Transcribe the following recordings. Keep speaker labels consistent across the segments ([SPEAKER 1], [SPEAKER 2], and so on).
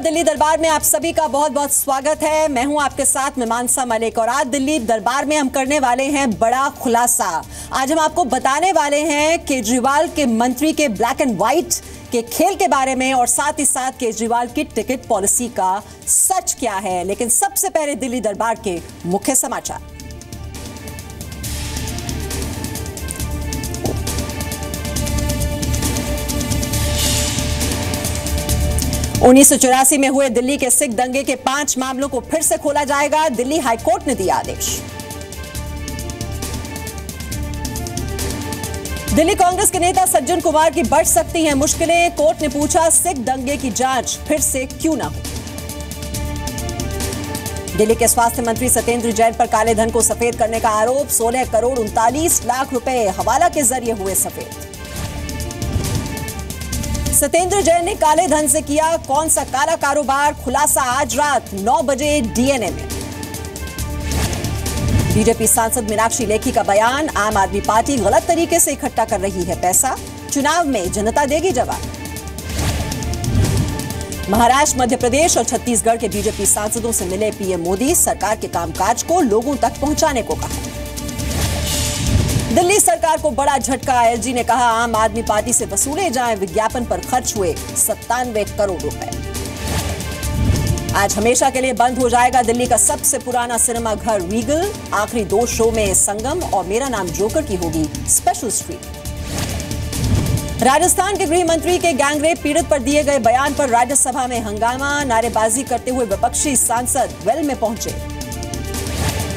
[SPEAKER 1] दिल्ली दरबार में आप सभी का बहुत बहुत स्वागत है। मैं हूं आपके साथ मीमांसा मलिक और आज दिल्ली दरबार में हम करने वाले हैं बड़ा खुलासा। आज हम आपको बताने वाले हैं केजरीवाल के मंत्री के ब्लैक एंड व्हाइट के खेल के बारे में और साथ ही साथ केजरीवाल की टिकट पॉलिसी का सच क्या है। लेकिन सबसे पहले दिल्ली दरबार के मुख्य समाचार। 1984 में हुए दिल्ली के सिख दंगे के 5 मामलों को फिर से खोला जाएगा, दिल्ली हाईकोर्ट ने दिया आदेश। दिल्ली कांग्रेस के नेता सज्जन कुमार की बढ़ सकती हैं मुश्किलें, कोर्ट ने पूछा सिख दंगे की जांच फिर से क्यों ना हो। दिल्ली के स्वास्थ्य मंत्री सत्येंद्र जैन पर काले धन को सफेद करने का आरोप, 16 करोड़ 39 लाख रुपए हवाला के जरिए हुए सफेद। सत्येंद्र जैन ने काले धन से किया कौन सा काला कारोबार, खुलासा आज रात 9 बजे डीएनए में। बीजेपी सांसद मीनाक्षी लेखी का बयान, आम आदमी पार्टी गलत तरीके से इकट्ठा कर रही है पैसा, चुनाव में जनता देगी जवाब। महाराष्ट्र, मध्य प्रदेश और छत्तीसगढ़ के बीजेपी सांसदों से मिले पीएम मोदी, सरकार के कामकाज को लोगों तक पहुंचाने को कहा। दिल्ली सरकार को बड़ा झटका, एलजी ने कहा आम आदमी पार्टी से वसूले जाएं विज्ञापन पर खर्च हुए 97 करोड़ रुपए। आज हमेशा के लिए बंद हो जाएगा दिल्ली का सबसे पुराना सिनेमा घर रीगल, आखिरी 2 शो में संगम और मेरा नाम जोकर की होगी स्पेशल स्क्रीन। राजस्थान के गृह मंत्री के गैंगरेप पीड़ित पर दिए गए बयान पर राज्यसभा में हंगामा, नारेबाजी करते हुए विपक्षी सांसद वेल में पहुंचे।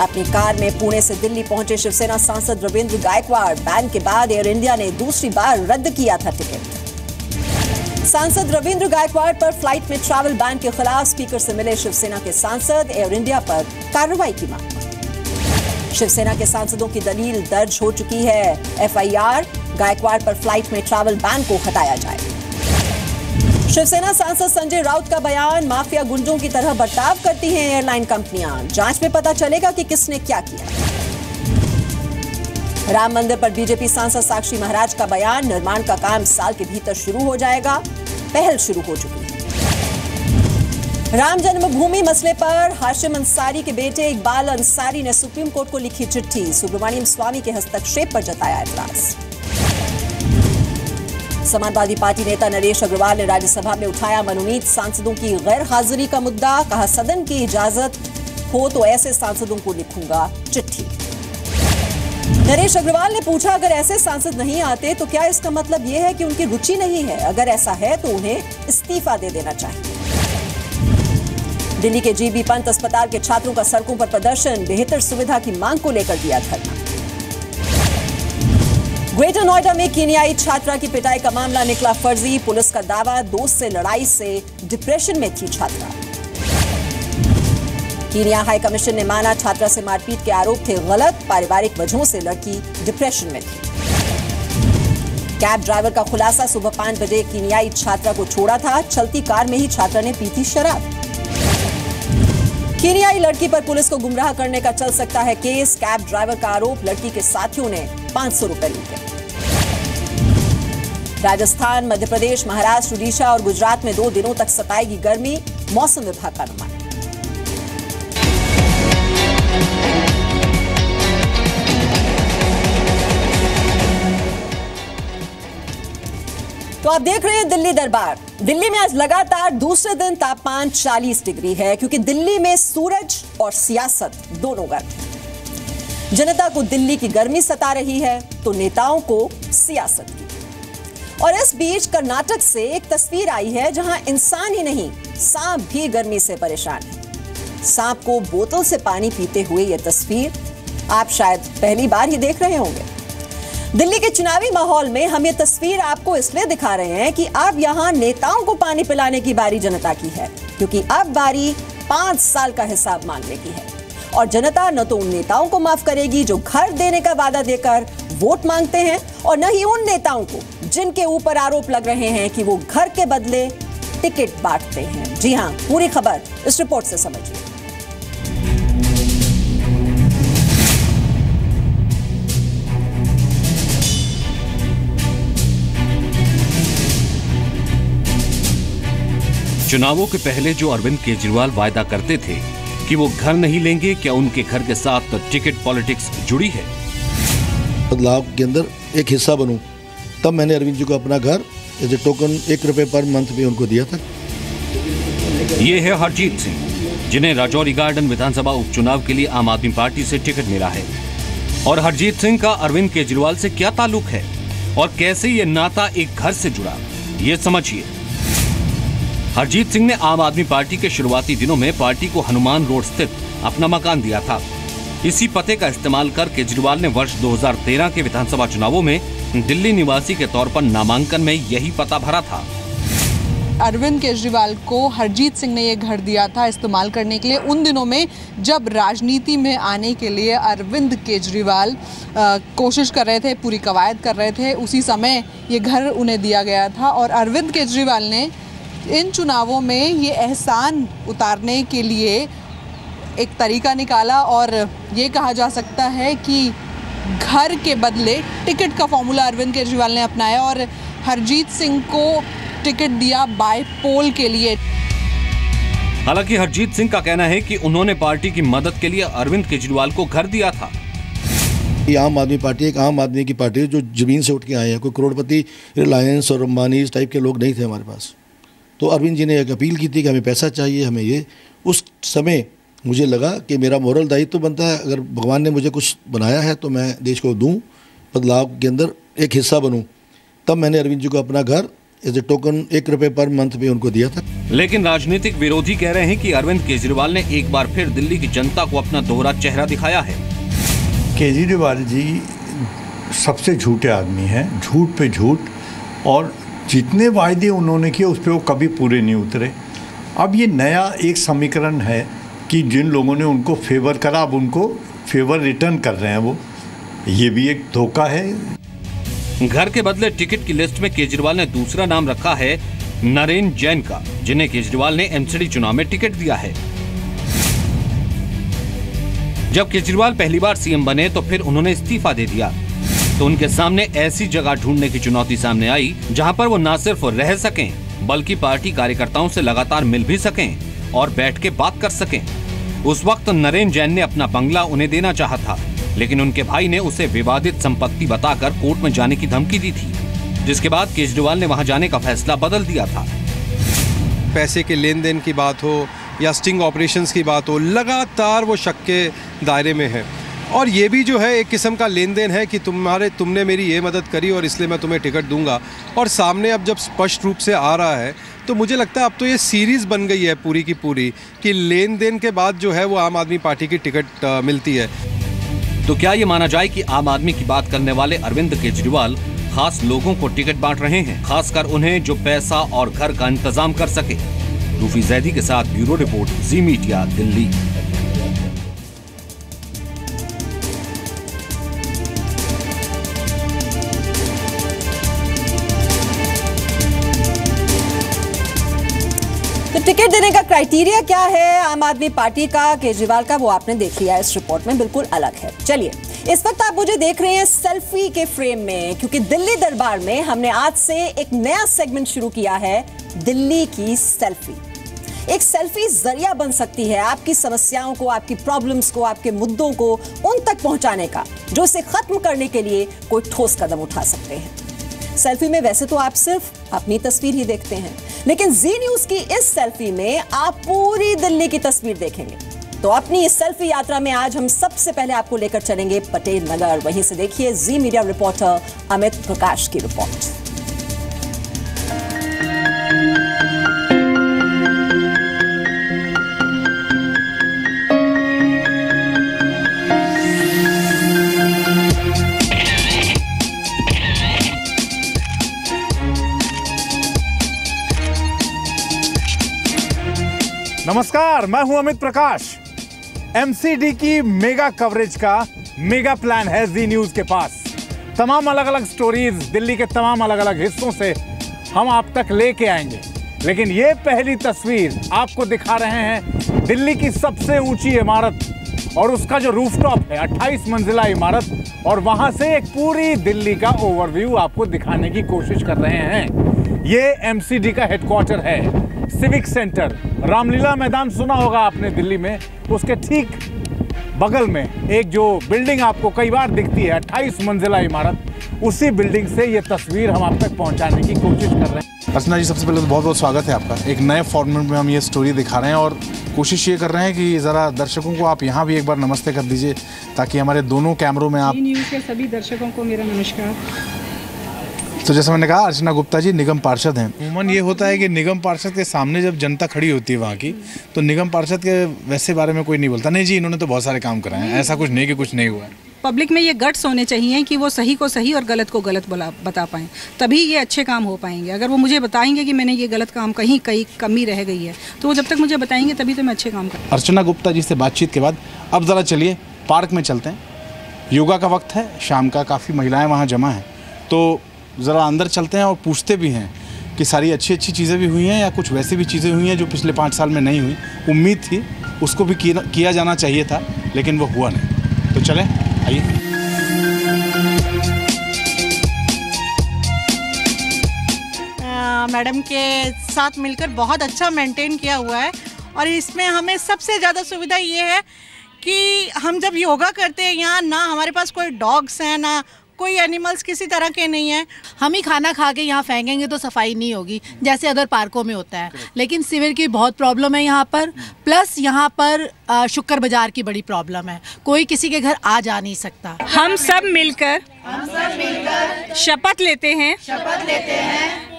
[SPEAKER 1] अपनी कार में पुणे से दिल्ली पहुंचे शिवसेना सांसद रविंद्र गायकवाड़, बैन के बाद एयर इंडिया ने दूसरी बार रद्द किया था टिकट। सांसद रविंद्र गायकवाड़ पर फ्लाइट में ट्रैवल बैन के खिलाफ स्पीकर से मिले शिवसेना के सांसद, एयर इंडिया पर कार्रवाई की मांग। शिवसेना के सांसदों की दलील दर्ज हो चुकी है, एफआईआर, गायकवाड़ पर फ्लाइट में ट्रैवल बैन को हटाया जाए। शिवसेना सांसद संजय राउत का बयान, माफिया गुंडों की तरह बर्ताव करती हैं एयरलाइन कंपनियां, जांच में पता चलेगा कि किसने क्या किया। राम मंदिर पर बीजेपी सांसद साक्षी महाराज का बयान, निर्माण का काम साल के भीतर शुरू हो जाएगा, पहल शुरू हो चुकी है। राम जन्मभूमि मसले पर हाशिम अंसारी के बेटे इकबाल अंसारी ने सुप्रीम कोर्ट को लिखी चिट्ठी, सुब्रमण्यम स्वामी के हस्तक्षेप पर जताया एतराज। समाजवादी पार्टी नेता नरेश अग्रवाल ने राज्यसभा में उठाया मनोनीत सांसदों की गैर हाजिरी का मुद्दा, कहा सदन की इजाजत हो तो ऐसे सांसदों को लिखूंगा चिट्ठी। नरेश अग्रवाल ने पूछा अगर ऐसे सांसद नहीं आते तो क्या इसका मतलब यह है कि उनकी रुचि नहीं है? अगर ऐसा है तो उन्हें इस्तीफा दे देना चाहिए। दिल्ली के जीबी पंत अस्पताल के छात्रों का सड़कों पर प्रदर्शन, बेहतर सुविधा की मांग को लेकर दिया धरना। ग्रेटर नोएडा में कीनियाई छात्रा की पिटाई का मामला निकला फर्जी, पुलिस का दावा दोस्त से लड़ाई से डिप्रेशन में थी छात्रा। कीनिया हाई कमीशन ने माना छात्रा से मारपीट के आरोप थे गलत, पारिवारिक वजहों से लड़की डिप्रेशन में थी। कैब ड्राइवर का खुलासा, सुबह 5 बजे कीनियाई छात्रा को छोड़ा था, चलती कार में ही छात्रा ने पी थी शराब। कीनियाई लड़की पर पुलिस को गुमराह करने का चल सकता है केस, कैब ड्राइवर का आरोप, लड़की के साथियों ने 500 रुपए लूटे। राजस्थान, मध्य प्रदेश, महाराष्ट्र, उड़ीसा और गुजरात में 2 दिनों तक सताएगी गर्मी, मौसम विभाग का अनुमान। तो आप देख रहे हैं दिल्ली दरबार। दिल्ली में आज लगातार दूसरे दिन तापमान 40 डिग्री है, क्योंकि दिल्ली में सूरज और सियासत दोनों गर्म है। जनता को दिल्ली की गर्मी सता रही है तो नेताओं को सियासत की। और इस बीच कर्नाटक से एक तस्वीर आई है जहां इंसान ही नहीं सांप भी गर्मी से परेशान है। सांप को बोतल से पानी पीते हुए यह तस्वीर आप शायद पहली बार ही देख रहे होंगे। दिल्ली के चुनावी माहौल में हम ये तस्वीर आपको इसलिए दिखा रहे हैं कि अब यहां नेताओं को पानी पिलाने की बारी जनता की है, क्योंकि अब बारी 5 साल का हिसाब मांगने की है। और जनता न तो उन नेताओं को माफ करेगी जो घर देने का वादा देकर वोट मांगते हैं, और न ही उन नेताओं को जिनके ऊपर आरोप लग रहे हैं कि वो घर के बदले टिकट बांटते हैं। जी हां, पूरी खबर इस रिपोर्ट से समझिए।
[SPEAKER 2] चुनावों के पहले जो अरविंद केजरीवाल वायदा करते थे कि वो घर नहीं लेंगे, क्या उनके घर के साथ टिकट पॉलिटिक्स जुड़ी है?
[SPEAKER 3] बदलाव के अंदर एक हिस्सा बनूं, तब मैंने अरविंद जी को अपना घर एज ए टोकन 1 रुपए पर मंथ में उनको दिया था।
[SPEAKER 2] ये है हरजीत सिंह, जिन्हें राजौरी गार्डन विधानसभा उपचुनाव के लिए आम आदमी पार्टी से टिकट मिला है। और हरजीत सिंह का अरविंद केजरीवाल से क्या ताल्लुक है और कैसे ये नाता एक घर से जुड़ा, ये समझिए। हरजीत सिंह ने आम आदमी पार्टी के शुरुआती दिनों में पार्टी को हनुमान रोड स्थित अपना मकान दिया था। इसी पते का इस्तेमाल कर केजरीवाल ने वर्ष 2013 के विधानसभा चुनावों में दिल्ली निवासी के तौर पर नामांकन में यही पता भरा था।
[SPEAKER 4] अरविंद केजरीवाल को हरजीत सिंह ने ये घर दिया था इस्तेमाल करने के लिए उन दिनों में जब राजनीति में आने के लिए अरविंद केजरीवाल कोशिश कर रहे थे, पूरी कवायद कर रहे थे। उसी समय ये घर उन्हें दिया गया था और अरविंद केजरीवाल ने इन चुनावों में ये एहसान उतारने के लिए एक तरीका निकाला और ये कहा जा सकता है कि घर के बदले टिकट का फॉर्मूला अरविंद केजरीवाल ने अपनाया और हरजीत सिंह को टिकट दिया बाय पोल के लिए।
[SPEAKER 2] हालांकि हरजीत सिंह का कहना है कि उन्होंने पार्टी की मदद के लिए अरविंद केजरीवाल को घर दिया था।
[SPEAKER 3] ये आम आदमी पार्टी एक आम आदमी की पार्टी है जो जमीन से उठ के आए हैं। कोई करोड़पति रिलायंस और अंबानी इस टाइप के लोग नहीं थे हमारे पास। तो अरविंद जी ने एक अपील की थी कि हमें पैसा चाहिए, हमें ये। उस समय मुझे लगा कि मेरा मोरल दायित्व तो बनता है, अगर भगवान ने मुझे कुछ बनाया है तो मैं देश को दूं, बदलाव के अंदर एक हिस्सा बनूं। तब मैंने अरविंद जी को अपना घर एज ए टोकन 1 रुपए पर मंथ में उनको दिया था।
[SPEAKER 2] लेकिन राजनीतिक विरोधी कह रहे हैं कि अरविंद केजरीवाल ने एक बार फिर दिल्ली की जनता को अपना दोहरा चेहरा दिखाया है।
[SPEAKER 5] केजरीवाल जी सबसे झूठे आदमी हैं, झूठ पे झूठ, और जितने वायदे उन्होंने किए उस पर वो कभी पूरे नहीं उतरे। अब ये नया एक समीकरण है कि जिन लोगों ने उनको फेवर करा अब उनको फेवर रिटर्न कर रहे हैं वो, ये भी एक धोखा है।
[SPEAKER 2] घर के बदले टिकट की लिस्ट में केजरीवाल ने दूसरा नाम रखा है नरेन जैन का, जिन्हें केजरीवाल ने एमसीडी चुनाव में टिकट दिया है। जब केजरीवाल पहली बार सीएम बने तो फिर उन्होंने इस्तीफा दे दिया, तो उनके सामने ऐसी जगह ढूंढने की चुनौती सामने आई जहां पर वो न सिर्फ रह सकें बल्कि पार्टी कार्यकर्ताओं से लगातार मिल भी सकें और बैठ के बात कर सकें। उस वक्त नरेन जैन ने अपना बंगला उन्हें देना चाहा था, लेकिन उनके भाई ने उसे विवादित संपत्ति बताकर कोर्ट में जाने की धमकी दी थी, जिसके बाद केजरीवाल ने वहां जाने का फैसला बदल दिया था।
[SPEAKER 6] पैसे के लेन देन की बात हो या स्टिंग ऑपरेशंस की बात हो, लगातार वो शक के दायरे में है। और ये भी जो है एक किस्म का लेन देन है कि तुमने मेरी ये मदद करी और इसलिए मैं तुम्हें टिकट दूंगा। और सामने अब जब स्पष्ट रूप से आ रहा है तो मुझे लगता है अब तो ये सीरीज़ बन गई है पूरी की पूरी कि लेन देन के बाद जो है वो आम आदमी पार्टी की टिकट मिलती है।
[SPEAKER 2] तो क्या ये माना जाए कि आम आदमी की बात करने वाले अरविंद केजरीवाल खास लोगों को टिकट बांट रहे हैं, खासकर उन्हें जो पैसा और घर का इंतजाम कर सके? रूफी जैदी के साथ ब्यूरो रिपोर्ट, जी मीडिया, दिल्ली।
[SPEAKER 1] तो टिकट देने का क्राइटेरिया क्या है आम आदमी पार्टी का, केजरीवाल का, वो आपने देख लिया इस रिपोर्ट में, बिल्कुल अलग है। चलिए, इस वक्त आप मुझे देख रहे हैं सेल्फी के फ्रेम में, क्योंकि दिल्ली दरबार में हमने आज से एक नया सेगमेंट शुरू किया है, दिल्ली की सेल्फी। एक सेल्फी जरिया बन सकती है आपकी समस्याओं को, आपकी प्रॉब्लम्स को, आपके मुद्दों को उन तक पहुंचाने का जो इसे खत्म करने के लिए कोई ठोस कदम उठा सकते हैं। सेल्फी में वैसे तो आप सिर्फ अपनी तस्वीर ही देखते हैं, लेकिन जी न्यूज की इस सेल्फी में आप पूरी दिल्ली की तस्वीर देखेंगे। तो अपनी इस सेल्फी यात्रा में आज हम सबसे पहले आपको लेकर चलेंगे पटेल नगर। वहीं से देखिए जी मीडिया रिपोर्टर अमित प्रकाश की रिपोर्ट।
[SPEAKER 7] नमस्कार, मैं हूं अमित प्रकाश। एमसीडी की मेगा कवरेज का मेगा प्लान है जी न्यूज के पास। तमाम अलग अलग स्टोरीज दिल्ली के तमाम अलग अलग हिस्सों से हम आप तक लेके आएंगे, लेकिन ये पहली तस्वीर आपको दिखा रहे हैं दिल्ली की सबसे ऊंची इमारत और उसका जो रूफटॉप है 28 मंजिला इमारत, और वहां से एक पूरी दिल्ली का ओवरव्यू आपको दिखाने की कोशिश कर रहे हैं। ये एमसीडी का हेडक्वार्टर है, सिविक सेंटर, रामलीला मैदान सुना होगा आपने दिल्ली में, उसके ठीक बगल में एक जो बिल्डिंग आपको कई बार दिखती है, 28 मंजिला इमारत, उसी बिल्डिंग से ये तस्वीर हम आप तक पहुंचाने की कोशिश कर रहे हैं।
[SPEAKER 8] अर्चना जी, सबसे पहले तो बहुत बहुत स्वागत है आपका। एक नए फॉर्मेट में हम ये स्टोरी दिखा रहे हैं और कोशिश ये कर रहे हैं कि ज़रा दर्शकों को आप यहाँ भी एक बार नमस्ते कर दीजिए, ताकि हमारे दोनों कैमरों में आप।
[SPEAKER 9] न्यूज़ के सभी दर्शकों को मेरा नमस्कार।
[SPEAKER 8] तो जैसे मैंने कहा, अर्चना गुप्ता जी निगम पार्षद हैं। अमूमन ये होता है कि निगम पार्षद के सामने जब जनता खड़ी होती है वहाँ की, तो निगम पार्षद के वैसे बारे में कोई नहीं बोलता, नहीं जी इन्होंने तो बहुत सारे काम कराए हैं, ऐसा कुछ नहीं कि कुछ नहीं हुआ है।
[SPEAKER 9] पब्लिक में ये गट्स होने चाहिए कि वो सही को सही और गलत को गलत बता पाएँ, तभी ये अच्छे काम हो पाएंगे। अगर वो मुझे बताएंगे कि मैंने ये गलत काम कहीं कमी रह गई है, तो वो जब तक मुझे बताएंगे तभी तो मैं अच्छे काम करूँ।
[SPEAKER 8] अर्चना गुप्ता जी से बातचीत के बाद अब ज़रा चलिए पार्क में चलते हैं। योगा का वक्त है, शाम का, काफ़ी महिलाएँ वहाँ जमा हैं, तो ज़रा अंदर चलते हैं और पूछते भी हैं कि सारी अच्छी अच्छी चीज़ें भी हुई हैं या कुछ वैसी भी चीज़ें हुई हैं जो पिछले 5 साल में नहीं हुई। उम्मीद थी उसको भी किया जाना चाहिए था, लेकिन वो हुआ नहीं। तो चलें, आइए।
[SPEAKER 10] मैडम के साथ मिलकर बहुत अच्छा मेंटेन किया हुआ है, और इसमें हमें सबसे ज़्यादा सुविधा ये है कि हम जब योगा करते हैं यहाँ, ना हमारे पास कोई डॉग्स हैं, ना कोई एनिमल्स किसी तरह के नहीं है।
[SPEAKER 11] हम ही खाना खा के यहाँ फेंकेंगे तो सफाई नहीं होगी जैसे अदर पार्कों में होता है, लेकिन सीवर की बहुत प्रॉब्लम है यहाँ पर, प्लस यहाँ पर शुक्र बाजार की बड़ी प्रॉब्लम है, कोई किसी के घर आ जा नहीं सकता।
[SPEAKER 9] हम सब मिलकर शपथ लेते हैं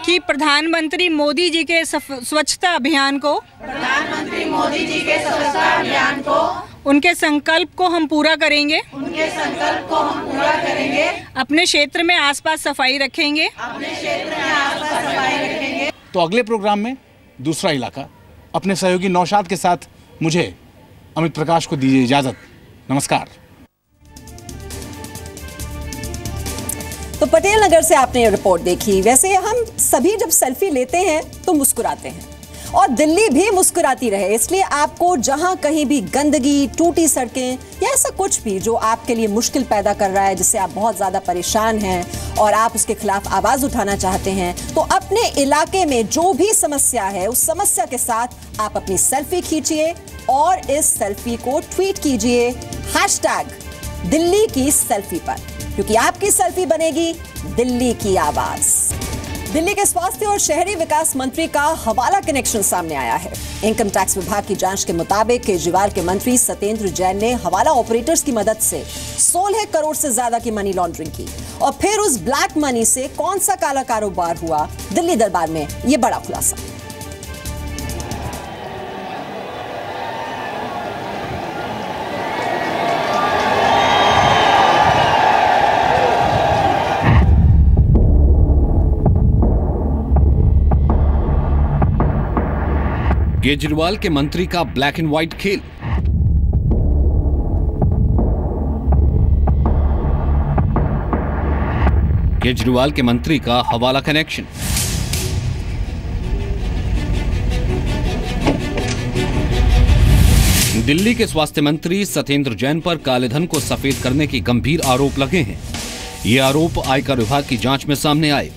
[SPEAKER 9] कि प्रधानमंत्री मोदी जी के स्वच्छता अभियान को उनके संकल्प को हम पूरा करेंगे। अपने क्षेत्र में आसपास सफाई रखेंगे।
[SPEAKER 8] तो अगले प्रोग्राम में दूसरा इलाका अपने सहयोगी नौशाद के साथ मुझे अमित प्रकाश को दीजिए इजाजत। नमस्कार।
[SPEAKER 1] तो पटेल नगर से आपने ये रिपोर्ट देखी। वैसे हम सभी जब सेल्फी लेते हैं तो मुस्कुराते हैं, और दिल्ली भी मुस्कुराती रहे, इसलिए आपको जहां कहीं भी गंदगी, टूटी सड़कें या ऐसा कुछ भी जो आपके लिए मुश्किल पैदा कर रहा है, जिससे आप बहुत ज्यादा परेशान हैं और आप उसके खिलाफ आवाज उठाना चाहते हैं, तो अपने इलाके में जो भी समस्या है उस समस्या के साथ आप अपनी सेल्फी खींचिए और इस सेल्फी को ट्वीट कीजिए #दिल्ली की सेल्फी पर, क्योंकि आपकी सेल्फी बनेगी दिल्ली की आवाज। दिल्ली के स्वास्थ्य और शहरी विकास मंत्री का हवाला कनेक्शन सामने आया है। इनकम टैक्स विभाग की जांच के मुताबिक केजरीवाल के मंत्री सत्येंद्र जैन ने हवाला ऑपरेटर्स की मदद से 16 करोड़ से ज्यादा की मनी लॉन्ड्रिंग की, और फिर उस ब्लैक मनी से कौन सा काला कारोबार हुआ, दिल्ली दरबार में यह बड़ा खुलासा।
[SPEAKER 2] केजरीवाल के मंत्री का ब्लैक एंड व्हाइट खेल। केजरीवाल के मंत्री का हवाला कनेक्शन। दिल्ली के स्वास्थ्य मंत्री सत्येंद्र जैन पर कालेधन को सफेद करने के गंभीर आरोप लगे हैं। ये आरोप आयकर विभाग की जांच में सामने आए।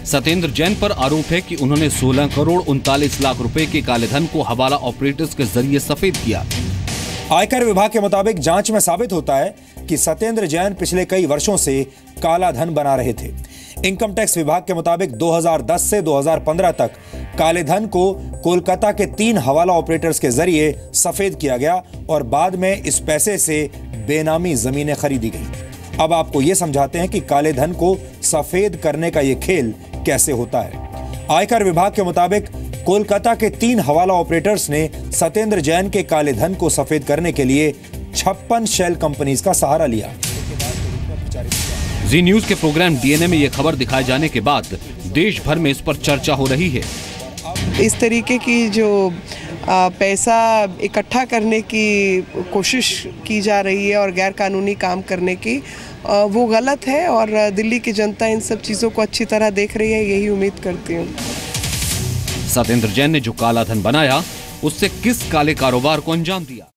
[SPEAKER 2] सत्येंद्र जैन पर आरोप है कि उन्होंने 16 करोड़ 39 लाख रुपए के कालेधन को हवाला ऑपरेटर्स के जरिए सफेद किया।
[SPEAKER 12] आयकर विभाग के मुताबिक जांच में साबित होता है कि सत्येंद्र जैन पिछले कई वर्षों से काला धन बना रहे थे। इनकम टैक्स विभाग के मुताबिक 2010 से 2015 तक काले धन को कोलकाता के 3 हवाला ऑपरेटर्स के जरिए सफेद किया गया और बाद में इस पैसे से बेनामी जमीनें खरीदी गई। अब आपको यह समझाते हैं कि काले धन को सफेद करने का यह खेल कैसे होता है। आयकर विभाग के मुताबिक कोलकाता के 3 हवाला ऑपरेटर्स ने सत्येंद्र जैन के काले धन को सफेद करने के लिए 56 शेल कंपनीज का सहारा लिया।
[SPEAKER 2] जी न्यूज के प्रोग्राम डीएनए में यह खबर दिखाए जाने के बाद देश भर में इस पर चर्चा हो रही है।
[SPEAKER 13] इस तरीके की जो पैसा इकट्ठा करने की कोशिश की जा रही है और गैर कानूनी काम करने की, वो गलत है और दिल्ली की जनता इन सब चीज़ों को अच्छी तरह देख रही है, यही उम्मीद करती हूँ।
[SPEAKER 2] सत्येंद्र जैन ने जो काला धन बनाया उससे किस काले कारोबार को अंजाम दिया?